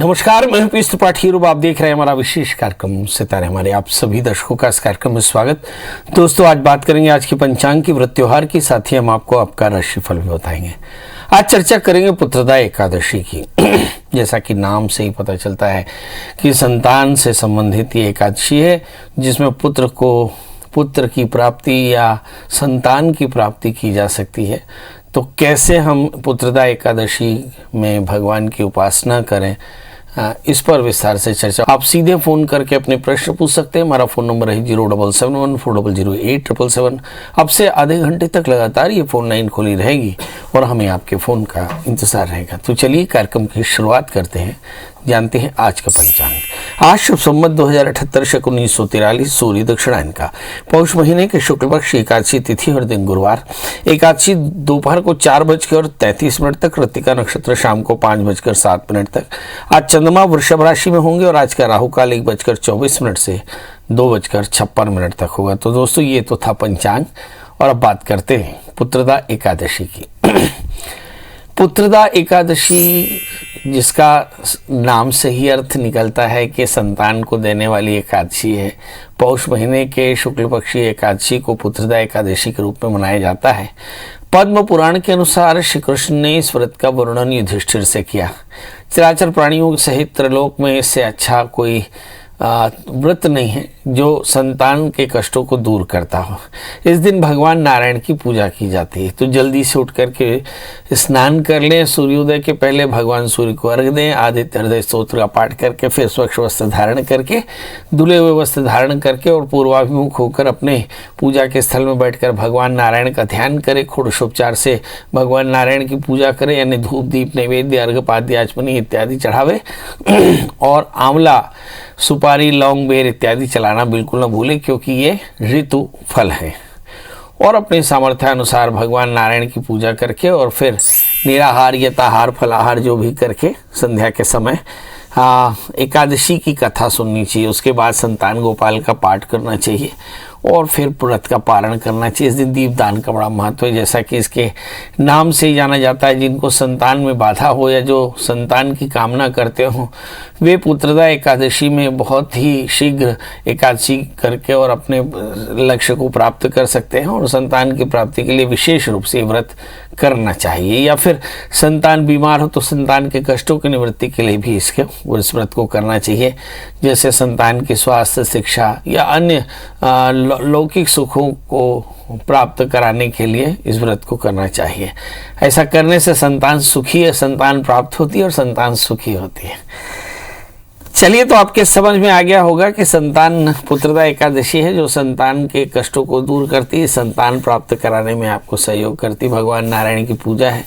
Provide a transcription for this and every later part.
नमस्कार, मैं पीयूष त्रिपाठी और आप देख रहे हैं हमारा विशेष कार्यक्रम सितारे। हमारे आप सभी दर्शकों का इस कार्यक्रम में स्वागत। दोस्तों, आज बात करेंगे आज की पंचांग की व्रत त्योहार की, साथ ही हम आपको आपका राशिफल भी बताएंगे। आज चर्चा करेंगे पुत्रदा एकादशी की। जैसा कि नाम से ही पता चलता है कि संतान से संबंधित ये एकादशी है, जिसमें पुत्र की प्राप्ति या संतान की प्राप्ति की जा सकती है। तो कैसे हम पुत्रदा एकादशी में भगवान की उपासना करें, इस पर विस्तार से चर्चा। आप सीधे फ़ोन करके अपने प्रश्न पूछ सकते हैं। हमारा फ़ोन नंबर है 07714008777। अब से आधे घंटे तक लगातार ये फ़ोन लाइन खुली रहेगी और हमें आपके फ़ोन का इंतज़ार रहेगा। तो चलिए कार्यक्रम की शुरुआत करते हैं, जानते हैं आज का पंचांग। आज शुभ संवत 2078 शक 1943 सूर्य दक्षिणायन का पौष महीने के शुक्ल पक्ष एकादशी तिथि और दिन गुरुवार। एकादशी दोपहर को 4:33 तक, कृतिका नक्षत्र शाम को 5:07 तक। आज चंद्रमा वृषभ राशि में होंगे और आज का राहु काल 1:24 से 2:56 तक होगा। तो दोस्तों, ये तो था पंचांग और अब बात करते हैं पुत्रदा एकादशी की। पुत्रदा एकादशी, जिसका नाम से ही अर्थ निकलता है कि संतान को देने वाली एकादशी है। पौष महीने के शुक्ल पक्षी एकादशी को पुत्रदा एकादशी के रूप में मनाया जाता है। पद्म पुराण के अनुसार श्री कृष्ण ने इस व्रत का वर्णन युधिष्ठिर से किया। चराचर प्राणियों सहित त्रिलोक में इससे अच्छा कोई व्रत नहीं है जो संतान के कष्टों को दूर करता हो। इस दिन भगवान नारायण की पूजा की जाती है। तो जल्दी से उठ करके स्नान कर लें, सूर्योदय के पहले भगवान सूर्य को अर्घ दें, आदित्य हृदय स्तोत्र का पाठ करके फिर स्वच्छ वस्त्र धारण करके, धुले हुए वस्त्र धारण करके और पूर्वाभिमुख होकर अपने पूजा के स्थल में बैठकर भगवान नारायण का ध्यान करें। षोडशोपचार से भगवान नारायण की पूजा करें, यानी धूप दीप नैवेद्य अर्घ पाद्य आचमनी इत्यादि चढ़ावे और आंवला सुपारी लौंग बेर इत्यादि चलाना बिल्कुल न भूलें, क्योंकि ये ऋतु फल है। और अपने सामर्थ्य अनुसार भगवान नारायण की पूजा करके और फिर निराहार यथाहार फलाहार जो भी करके संध्या के समय एकादशी की कथा सुननी चाहिए। उसके बाद संतान गोपाल का पाठ करना चाहिए और फिर व्रत का पालन करना चाहिए। इस दिन दीपदान का बड़ा महत्व है, जैसा कि इसके नाम से ही जाना जाता है। जिनको संतान में बाधा हो या जो संतान की कामना करते हो, वे पुत्रदा एकादशी में बहुत ही शीघ्र एकादशी करके और अपने लक्ष्य को प्राप्त कर सकते हैं। और संतान की प्राप्ति के लिए विशेष रूप से व्रत करना चाहिए। या फिर संतान बीमार हो तो संतान के कष्टों की निवृत्ति के लिए भी इस व्रत को करना चाहिए। जैसे संतान के स्वास्थ्य, शिक्षा या अन्य लौकिक सुखों को प्राप्त कराने के लिए इस व्रत को करना चाहिए। ऐसा करने से संतान सुखी है, संतान प्राप्त होती है और संतान सुखी होती है। चलिए, तो आपके समझ में आ गया होगा कि संतान पुत्रदा एकादशी है जो संतान के कष्टों को दूर करती है, संतान प्राप्त कराने में आपको सहयोग करती। भगवान नारायण की पूजा है।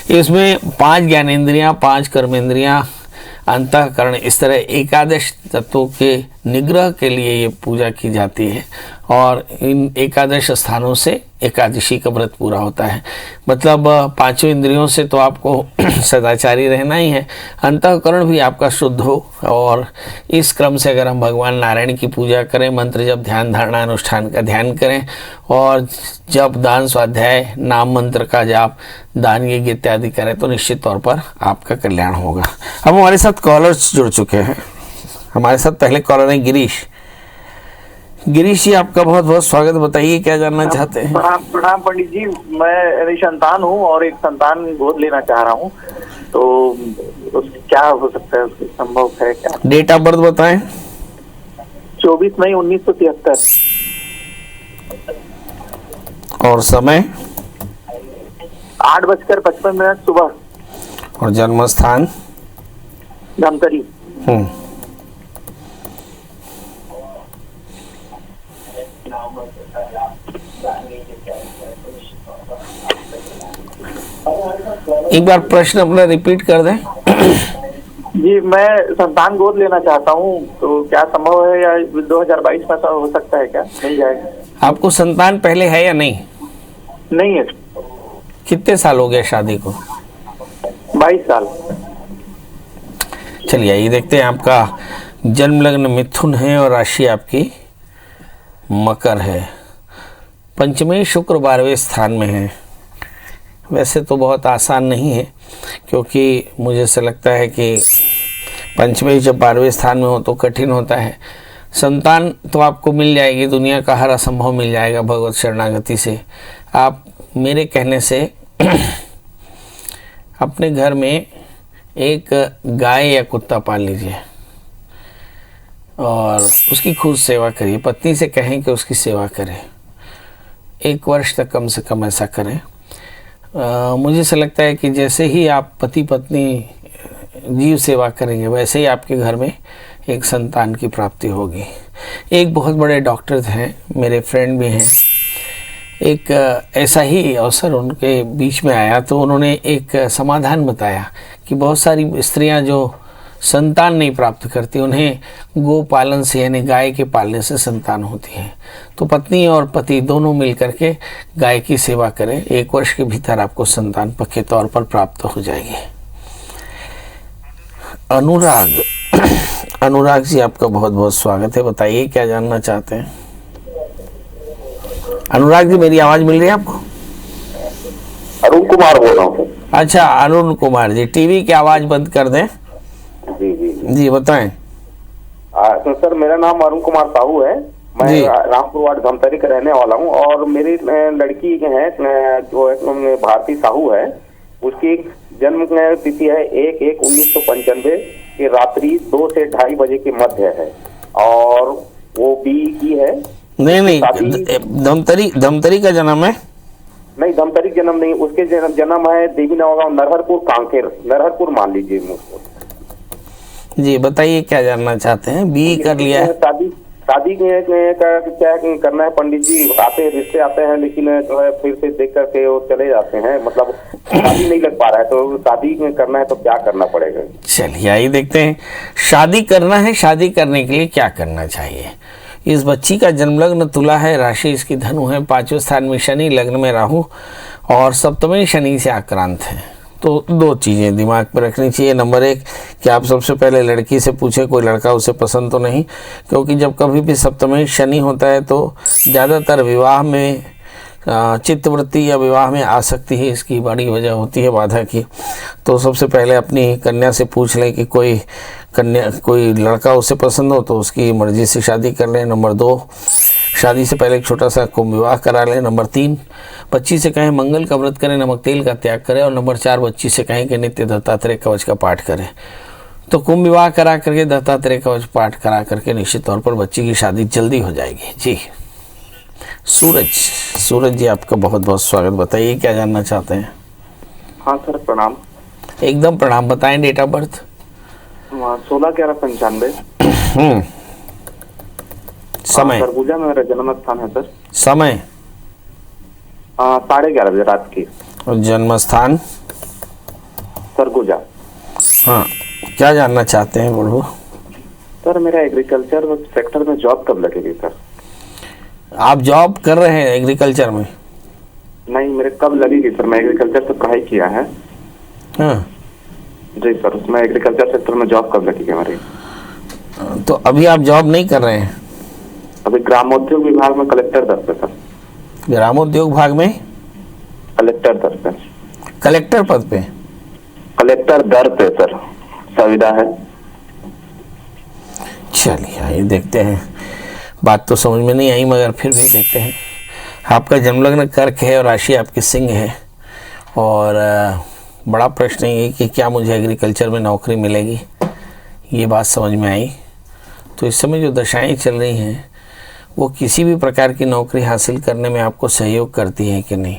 इसमें 5 ज्ञानेंद्रियां, 5 कर्मेंद्रियां, अंतःकरण, इस तरह एकादश तत्वों के निग्रह के लिए ये पूजा की जाती है। और इन एकादश स्थानों से एकादशी का व्रत पूरा होता है। मतलब 5 इंद्रियों से तो आपको सदाचारी रहना ही है, अंतःकरण भी आपका शुद्ध हो। और इस क्रम से अगर हम भगवान नारायण की पूजा करें, मंत्र जप ध्यान धारणा अनुष्ठान का ध्यान करें और जप दान स्वाध्याय नाम मंत्र का जाप दान यज्ञ इत्यादि करें, तो निश्चित तौर पर आपका कल्याण होगा। अब हमारे साथ कॉलर्स जुड़ चुके हैं। हमारे साथ पहले कॉलर हैं गिरीश। गिरीश जी, आपका बहुत बहुत स्वागत। बताइए क्या जानना चाहते हैं। प्रणाम पंडित जी, मैं संतान हूँ और एक संतान गोद लेना चाह रहा हूँ, तो क्या हो सकता है, उसकी संभव है क्या? डेट ऑफ बर्थ बताएं। 24 मई 1973 और समय 8:55 सुबह। और जन्म स्थान धमतरी। एक बार प्रश्न अपना रिपीट कर दें। जी, मैं संतान गोद लेना चाहता हूँ, तो क्या संभव है या 2022 में हो सकता है, क्या मिल जाएगा? आपको संतान पहले है या नहीं? नहीं है। कितने साल हो गए शादी को? 22 साल। चलिए, ये देखते हैं। आपका जन्म लग्न मिथुन है और राशि आपकी मकर है। पंचमी शुक्र 12वें स्थान में है। वैसे तो बहुत आसान नहीं है, क्योंकि मुझे ऐसा लगता है कि पंचमेश जब 12वें स्थान में हो तो कठिन होता है। संतान तो आपको मिल जाएगी, दुनिया का हर असंभव मिल जाएगा भगवत शरणागति से। आप मेरे कहने से अपने घर में एक गाय या कुत्ता पाल लीजिए और उसकी खूब सेवा करिए। पत्नी से कहें कि उसकी सेवा करें, 1 वर्ष तक कम से कम ऐसा करें। मुझे ऐसा लगता है कि जैसे ही आप पति पत्नी जीव सेवा करेंगे वैसे ही आपके घर में एक संतान की प्राप्ति होगी। एक बहुत बड़े डॉक्टर हैं, मेरे फ्रेंड भी हैं, एक ऐसा ही अवसर उनके बीच में आया तो उन्होंने एक समाधान बताया कि बहुत सारी स्त्रियां जो संतान नहीं प्राप्त करती उन्हें गो पालन से यानी गाय के पालने से संतान होती है। तो पत्नी और पति दोनों मिलकर के गाय की सेवा करें, 1 वर्ष के भीतर आपको संतान पक्के तौर पर प्राप्त हो जाएगी। अनुराग जी, आपका बहुत बहुत स्वागत है। बताइए क्या जानना चाहते हैं। अनुराग जी, मेरी आवाज मिल रही है आपको? अरुण कुमार बोल रहा हूँ। अच्छा, अरुण कुमार जी, टीवी की आवाज बंद कर दें। जी जी जी बताएं। तो सर, मेरा नाम अरुण कुमार साहू है। मैं रामपुर वार्ड धमतरी का रहने वाला हूँ और मेरी लड़की है जो भारती साहू है, उसकी जन्म तिथि है 1/1/1995 की रात्रि 2 से 2:30 बजे के मध्य है और वो बी की है। नहीं, धमतरी का जन्म है? नहीं, धमतरी जन्म नहीं, उसके जन्म है देवी नवागांव नरहरपुर कांकेर, नरहरपुर मान लीजिए मुझको। जी बताइए क्या जानना चाहते हैं। बी कर लिया है? शादी क्या करना है पंडित जी, आते हैं रिश्ते आते हैं लेकिन जो है फिर से देख करके वो चले जाते हैं, मतलब शादी नहीं लग पा रहा है, तो शादी करना है तो क्या करना पड़ेगा? चलिए आइए देखते हैं। शादी करना है, शादी करने के लिए क्या करना चाहिए। इस बच्ची का जन्म लग्न तुला है, राशि इसकी धनु है, 5वें स्थान में शनि, लग्न में राहु और सप्तमी शनि से आक्रांत है। तो 2 चीज़ें दिमाग पर रखनी चाहिए। नंबर 1 कि आप सबसे पहले लड़की से पूछें कोई लड़का उसे पसंद तो नहीं, क्योंकि जब कभी भी सप्तमी शनि होता है तो ज़्यादातर विवाह में चित्तवृत्ति या विवाह में आसक्ति ही इसकी बड़ी वजह होती है बाधा की। तो सबसे पहले अपनी कन्या से पूछ लें कि कोई लड़का उसे पसंद हो तो उसकी मर्जी से शादी कर लें। नंबर 2, शादी से पहले एक छोटा सा कुंभ विवाह करा लें। नंबर 3, बच्ची से कहें मंगल का व्रत करें, नमक तेल का त्याग करें। और नंबर 4, बच्ची से कहें कि नित्य दत्तात्रेय कवच का पाठ करें। तो कुंभ विवाह करा करके दत्तात्रेय कवच पाठ करा करके निश्चित तौर पर बच्ची की शादी जल्दी हो जाएगी। जी सूरज जी, आपका बहुत बहुत स्वागत। बताइए क्या जानना चाहते हैं। हाँ सर, प्रणाम। एकदम प्रणाम। बताएं डेट ऑफ बर्थ। 16/11/95। समय? सरगुजा में मेरा जन्म स्थान है सर। समय? 11:30 बजे रात की। और जन्म स्थान? सरगुजा। हाँ, क्या जानना चाहते हैं बोलो। सर, मेरा एग्रीकल्चर सेक्टर में जॉब कब लगेगी सर? आप जॉब कर रहे हैं एग्रीकल्चर में? नहीं, मेरे कब लगेगी सर? मैं एग्रीकल्चर से पढ़ाई किया है। हाँ जी सर, उसमें एग्रीकल्चर सेक्टर में जॉब कब लगेगी हमारी? तो अभी आप जॉब नहीं कर रहे हैं? अभी ग्रामोद्योग विभाग में कलेक्टर दर पे सर। ग्रामोद्योग विभाग में कलेक्टर दर पे। कलेक्टर पद पे? कलेक्टर दर पे सर, संविदा है। चलिए आइए देखते हैं। बात तो समझ में नहीं आई मगर फिर भी देखते हैं। आपका जन्मलग्न कर्क है और राशि आपकी सिंह है और बड़ा प्रश्न ये कि क्या मुझे एग्रीकल्चर में नौकरी मिलेगी, ये बात समझ में आई। तो इस समय जो दशाएं चल रही हैं वो किसी भी प्रकार की नौकरी हासिल करने में आपको सहयोग करती हैं कि नहीं।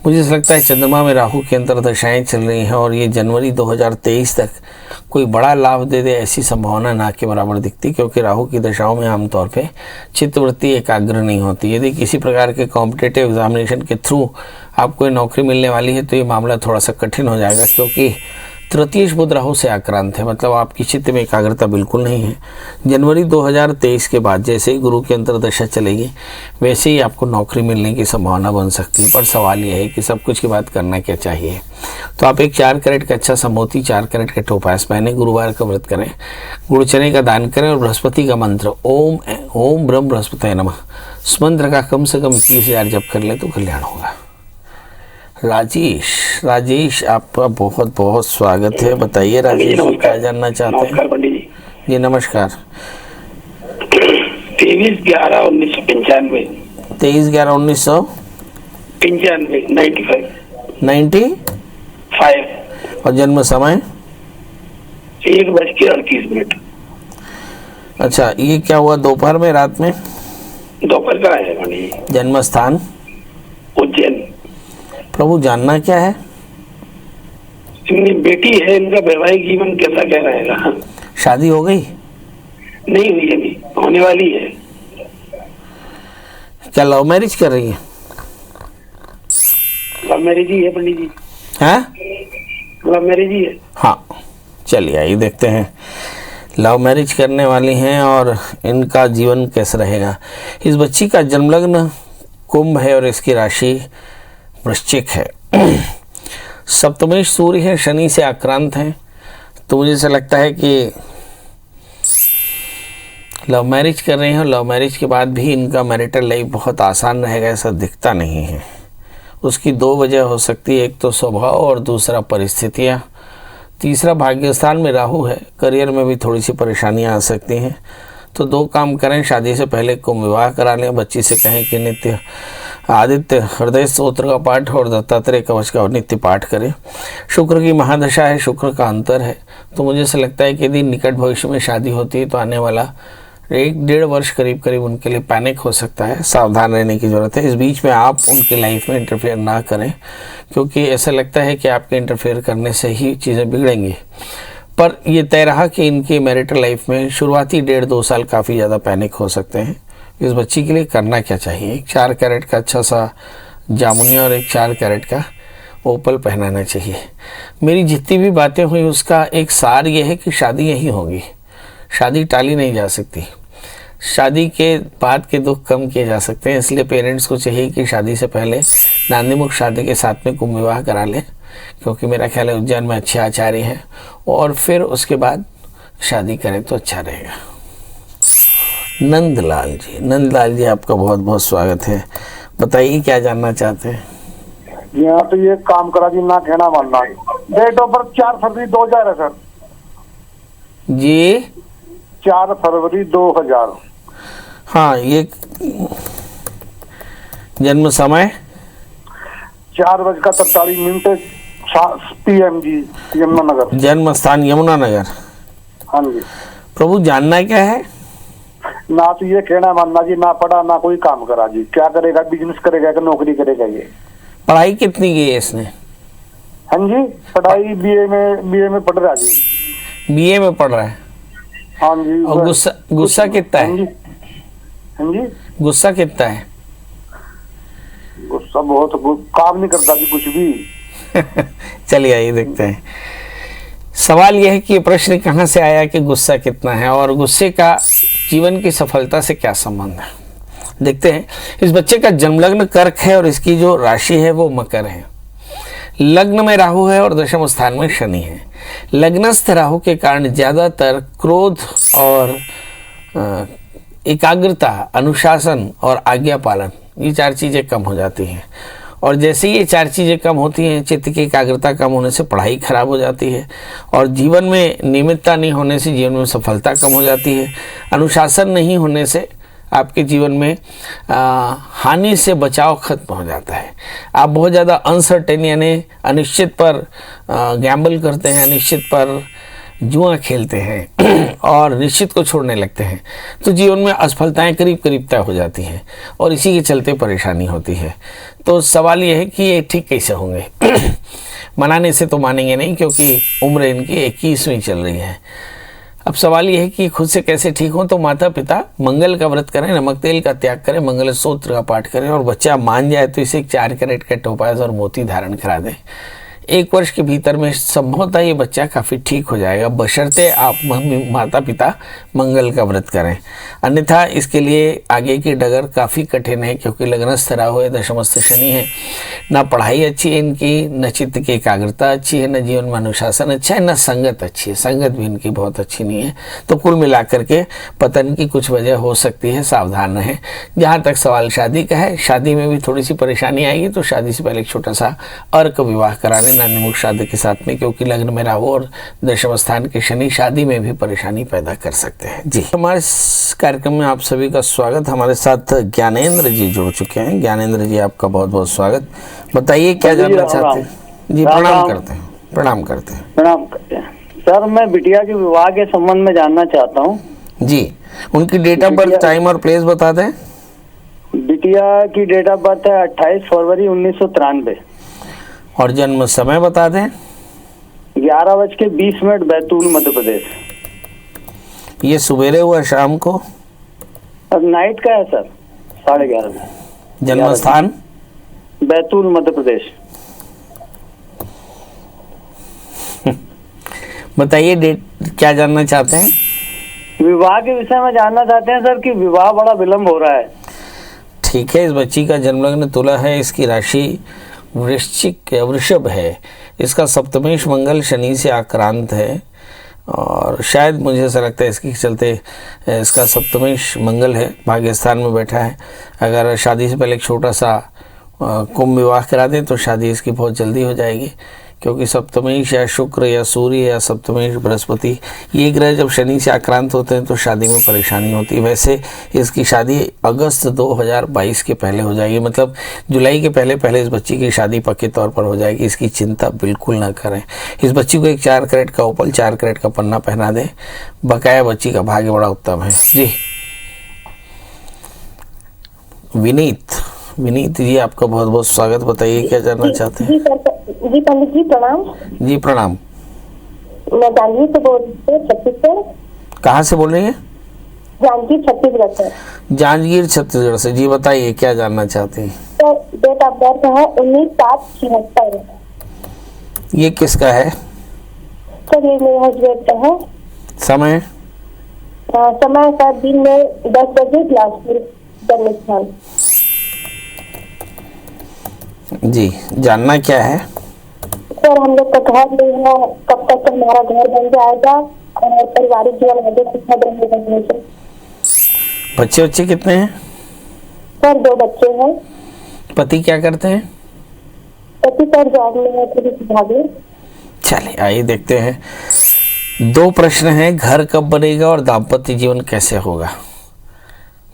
मुझे ऐसा लगता है चंद्रमा में राहु की अंतर्दशाएं चल रही हैं और ये जनवरी 2023 तक कोई बड़ा लाभ दे दे ऐसी संभावना ना के बराबर दिखती, क्योंकि राहु की दशाओं में आमतौर पे चित्तवृत्ति एकाग्र नहीं होती। यदि किसी प्रकार के कॉम्पिटिटिव एग्जामिनेशन के थ्रू आपको ये नौकरी मिलने वाली है तो ये मामला थोड़ा सा कठिन हो जाएगा, क्योंकि तृतीय बुध राहु से आक्रांत है, मतलब आपकी चित्त में एकाग्रता बिल्कुल नहीं है। जनवरी 2023 के बाद जैसे ही गुरु की अंतर्दशा चलेगी वैसे ही आपको नौकरी मिलने की संभावना बन सकती है। पर सवाल यह है कि सब कुछ की बात करना क्या चाहिए। तो आप एक 4 कैरेट का अच्छा सा मोती, 4 कैरेट के टोपास पहने, गुरुवार का व्रत करें, गुड़ चने का दान करें और बृहस्पति का मंत्र ओम ब्रह्म बृहस्पति नमः इस मंत्र का कम से कम 21,000 जप कर ले तो कल्याण होगा। राजेश राजेश आपका बहुत बहुत स्वागत है। बताइए राजेश जी, क्या जानना चाहते हैं? नमस्कार पंडित जी। जी नमस्कार। 23/11/1995। 23/11/1995। 95 और जन्म समय? 1:38। अच्छा, ये क्या हुआ दोपहर में, रात में? दोपहर का है पंडित जी। जन्म स्थान? उज्जैन। प्रभु जानना क्या है? इनकी बेटी है, इनका वैवाहिक जीवन कैसा क्या रहेगा? शादी हो गई? नहीं हुई अभी, होने वाली है। क्या लव मैरिज कर रही है? लव मैरिज ही है पंडित जी। हैं? लव मैरिज ही है। हाँ, चलिए आइए देखते हैं। लव मैरिज करने वाली हैं और इनका जीवन कैसा रहेगा। इस बच्ची का जन्मलग्न कुंभ है और इसकी राशि वृश्चिक है। सप्तमेश सूर्य है, शनि से आक्रांत है। तो मुझे ऐसा लगता है कि लव मैरिज कर रहे हैं और लव मैरिज के बाद भी इनका मैरिटल लाइफ बहुत आसान रहेगा ऐसा दिखता नहीं है। उसकी दो वजह हो सकती है, एक तो स्वभाव और दूसरा परिस्थितियाँ। तीसरा, भाग्यस्थान में राहु है, करियर में भी थोड़ी सी परेशानियां आ सकती हैं। तो दो काम करें, शादी से पहले कुंभ विवाह करा लें। बच्ची से कहें कि नित्य आदित्य हृदय स्तोत्र का पाठ और दत्तात्रेय कवच का नित्य पाठ करें। शुक्र की महादशा है, शुक्र का अंतर है। तो मुझे ऐसा लगता है कि यदि निकट भविष्य में शादी होती है तो आने वाला 1-1.5 वर्ष करीब करीब उनके लिए पैनिक हो सकता है। सावधान रहने की ज़रूरत है। इस बीच में आप उनकी लाइफ में इंटरफेयर ना करें, क्योंकि ऐसा लगता है कि आपके इंटरफेयर करने से ही चीज़ें बिगड़ेंगी। पर ये तय रहा कि इनकी मैरिटल लाइफ में शुरुआती 1.5-2 साल काफ़ी ज़्यादा पैनिक हो सकते हैं। इस बच्ची के लिए करना क्या चाहिए? एक 4 कैरेट का अच्छा सा जामुनिया और एक 4 कैरेट का ओपल पहनाना चाहिए। मेरी जितनी भी बातें हुई उसका एक सार ये है कि शादी यही होगी। शादी टाली नहीं जा सकती। शादी के बाद के दुख कम किए जा सकते हैं। इसलिए पेरेंट्स को चाहिए कि शादी से पहले नांदीमुख शादी के साथ में कुंभ विवाह करा लें, क्योंकि मेरा ख्याल है उज्जैन में अच्छे आचार्य हैं, और फिर उसके बाद शादी करें तो अच्छा रहेगा। नंदलाल जी आपका बहुत बहुत स्वागत है। बताइए क्या जानना चाहते हैं? यहाँ तो ये काम करा जी, ना कहना मानना। डेट ऑफ बर्थ 4 फरवरी 2000 है सर जी। 4 फरवरी 2000। हाँ, ये जन्म समय? 4:43 PM जी, यमुनानगर। जन्म स्थान यमुनानगर। हाँ जी। प्रभु जानना क्या है? ना तो ये कहना मानना जी, ना पढ़ा ना कोई काम करा जी। क्या करेगा, बिजनेस करेगा कि नौकरी करेगा? ये पढ़ाई कितनी की है इसने? हाँ जी, पढ़ाई बीए में पढ़ रहा जी। बीए में पढ़ रहा है? हाँ जी। और गुस्सा कितना है? हाँ जी, गुस्सा कितना है? गुस्सा बहुत, काम नहीं करता जी कुछ भी। चलिए आइए देखते हैं। सवाल यह है कि ये प्रश्न कहाँ से आया कि गुस्सा कितना है, और गुस्से का जीवन की सफलता से क्या संबंध है। देखते हैं। इस बच्चे का जन्मलग्न कर्क है और इसकी जो राशि है वो मकर है। लग्न में राहु है और दशम स्थान में शनि है। लग्नस्थ राहु के कारण ज़्यादातर क्रोध और एकाग्रता, अनुशासन और आज्ञा पालन, ये 4 चीज़ें कम हो जाती हैं। और जैसे ही ये 4 चीज़ें कम होती हैं, चित्त की एकाग्रता कम होने से पढ़ाई खराब हो जाती है, और जीवन में नियमितता नहीं होने से जीवन में सफलता कम हो जाती है। अनुशासन नहीं होने से आपके जीवन में हानि से बचाव खत्म हो जाता है। आप बहुत ज़्यादा अनसर्टेन यानी अनिश्चित पर गैम्बल करते हैं, अनिश्चित पर जुआ खेलते हैं और निश्चित को छोड़ने लगते हैं, तो जीवन में असफलताएं करीब करीब तय हो जाती हैं और इसी के चलते परेशानी होती है। तो सवाल यह है कि ये ठीक कैसे होंगे? मनाने से तो मानेंगे नहीं, क्योंकि उम्र इनकी 21वीं चल रही है। अब सवाल यह है कि खुद से कैसे ठीक हो। तो माता पिता मंगल का व्रत करें, नमक तेल का त्याग करें, मंगल सूत्र का पाठ करें, और बच्चा मान जाए तो इसे 4 कैरेट का टोपाज और मोती धारण करा दें। 1 वर्ष के भीतर में संभवतः ये बच्चा काफ़ी ठीक हो जाएगा, बशर्ते आप माता पिता मंगल का व्रत करें। अन्यथा इसके लिए आगे की डगर काफ़ी कठिन है, क्योंकि लग्नस्थ राहु है, दशमस्थ शनि है, ना पढ़ाई अच्छी है इनकी, न चित्त की एकाग्रता अच्छी है, न जीवन में अनुशासन अच्छा है, न संगत अच्छी है, संगत भी इनकी बहुत अच्छी नहीं है। तो कुल मिलाकर के पतन की कुछ वजह हो सकती है, सावधान रहें। जहाँ तक सवाल शादी का है, शादी में भी थोड़ी सी परेशानी आएगी, तो शादी से पहले एक छोटा सा अर्क विवाह करा लेना निमुख शादी के साथ में, क्योंकि लग्न में राहु और दशम स्थान के शनि शादी में भी परेशानी पैदा कर सकते हैं। जी, हमारे इस कार्यक्रम में आप सभी का स्वागत। हमारे साथ ज्ञानेंद्र जी जुड़ चुके हैं। ज्ञानेंद्र जी, आपका बहुत बहुत स्वागत। बताइए क्या जानना चाहते हैं? जी, प्रणाम करते हैं। प्रणाम करते हैं। प्रणाम करते हैं सर। मैं बिटिया के विवाह के संबंध में जानना चाहता हूँ। जी, उनकी डेट ऑफ बर्थ, टाइम और प्लेस बता दें। बिटिया की डेट ऑफ बर्थ है 28 फरवरी 1993 और जन्म समय बता दें। 11:20 बैतूल मध्य प्रदेश। ये सवेरे हुआ शाम को? अब नाइट का है सर, 11:30। जन्म स्थान बैतूल मध्य प्रदेश। बताइए डेट, क्या जानना चाहते हैं? विवाह के विषय में जानना चाहते हैं सर कि विवाह बड़ा विलम्ब हो रहा है। ठीक है, इस बच्ची का जन्म लग्न तुला है, इसकी राशि वृषभ है, इसका सप्तमेश मंगल शनि से आक्रांत है, और शायद मुझे ऐसा लगता है इसके चलते इसका सप्तमेश मंगल है, भाग्य स्थान में बैठा है। अगर शादी से पहले एक छोटा सा कुंभ विवाह करा दें तो शादी इसकी बहुत जल्दी हो जाएगी, क्योंकि सप्तमेश या शुक्र या सूर्य या सप्तमेश बृहस्पति, ये ग्रह जब शनि से आक्रांत होते हैं तो शादी में परेशानी होती है। वैसे इसकी शादी अगस्त 2022 के पहले हो जाएगी, मतलब जुलाई के पहले इस बच्ची की शादी पक्के तौर पर हो जाएगी। इसकी चिंता बिल्कुल ना करें। इस बच्ची को एक 4 कैरेट का ओपल, 4 कैरेट का पन्ना पहना दें, बकाया बच्ची का भाग्य बड़ा उत्तम है। जी, विनीत जी, आपका बहुत बहुत स्वागत। बताइए क्या जानना चाहते हैं? जी पंडित जी प्रणाम। जी प्रणाम। मैं जांजगीर से बोल रही हूँ, छत्तीसगढ़। कहाँ से बोल रही हैं? जांजगीर छत्तीसगढ़ से। जांजगीर छत्तीसगढ़ से। जी बताइए क्या जानना चाहते हैं? तो डेट ऑफ बर्थ है 19/7/76। ये किसका है? सर ये मेरे हस्बैंड का है। समय? समय सर दिन में 10 बजे, बिलासपुर जन्म स्थान। जी, जानना क्या है? सर हम लोग का घर नहीं है, कब तक हमारा घर बन जाएगा और पारिवारिक जीवन आगे सुखद रहेगा। बच्चे कितने हैं? सर 2 बच्चे हैं। पति क्या करते हैं? पति सर जॉब में है, पुलिस विभाग में। चलिए आइए देखते हैं। 2 प्रश्न हैं, घर कब बनेगा और दाम्पत्य जीवन कैसे होगा।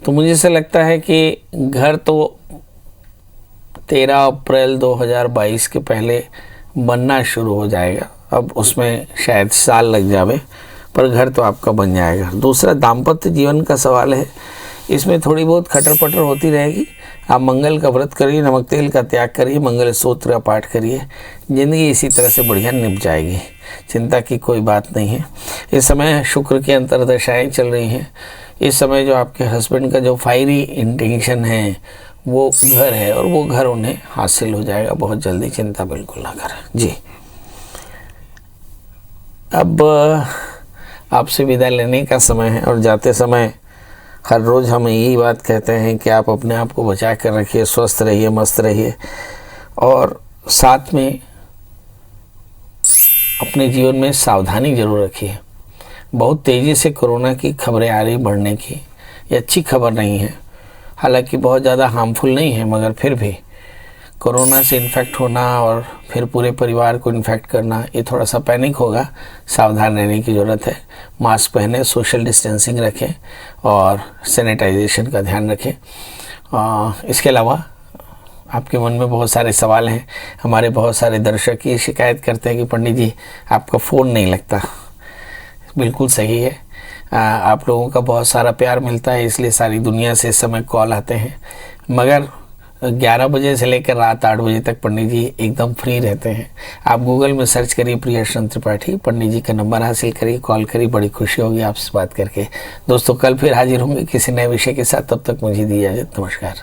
तो मुझे ऐसा लगता है कि घर तो 13 अप्रैल 2022 के पहले बनना शुरू हो जाएगा। अब उसमें शायद साल लग जावे, पर घर तो आपका बन जाएगा। दूसरा, दाम्पत्य जीवन का सवाल है, इसमें थोड़ी बहुत खटर पटर होती रहेगी। आप मंगल का व्रत करिए, नमक तेल का त्याग करिए, मंगल सूत्र का पाठ करिए, जिंदगी इसी तरह से बढ़िया निप जाएगी। चिंता की कोई बात नहीं है। इस समय शुक्र की अंतर्दशाएँ चल रही हैं। इस समय जो आपके हस्बैंड का जो फायरी इंटेंशन है वो घर है, और वो घर उन्हें हासिल हो जाएगा बहुत जल्दी। चिंता बिल्कुल ना करें। जी, अब आपसे विदा लेने का समय है, और जाते समय हर रोज़ हम यही बात कहते हैं कि आप अपने आप को बचा कर रखिए, स्वस्थ रहिए, मस्त रहिए, और साथ में अपने जीवन में सावधानी जरूर रखिए। बहुत तेज़ी से कोरोना की खबरें आ रही बढ़ने की, ये अच्छी खबर नहीं है। हालांकि बहुत ज़्यादा हार्मफुल नहीं है, मगर फिर भी कोरोना से इन्फेक्ट होना और फिर पूरे परिवार को इन्फेक्ट करना, ये थोड़ा सा पैनिक होगा। सावधान रहने की ज़रूरत है। मास्क पहने, सोशल डिस्टेंसिंग रखें और सैनिटाइजेशन का ध्यान रखें। इसके अलावा आपके मन में बहुत सारे सवाल हैं। हमारे बहुत सारे दर्शक ये शिकायत करते हैं कि पंडित जी आपका फ़ोन नहीं लगता। बिल्कुल सही है, आप लोगों का बहुत सारा प्यार मिलता है, इसलिए सारी दुनिया से इस समय कॉल आते हैं। मगर 11 बजे से लेकर रात 8 बजे तक पंडित जी एकदम फ्री रहते हैं। आप गूगल में सर्च करिए प्रियदर्शन त्रिपाठी, पंडित जी का नंबर हासिल करिए, कॉल करिए। बड़ी खुशी होगी आपसे बात करके। दोस्तों, कल फिर हाजिर होंगे किसी नए विषय के साथ। तब तक मुझे दी इजाज़त। नमस्कार।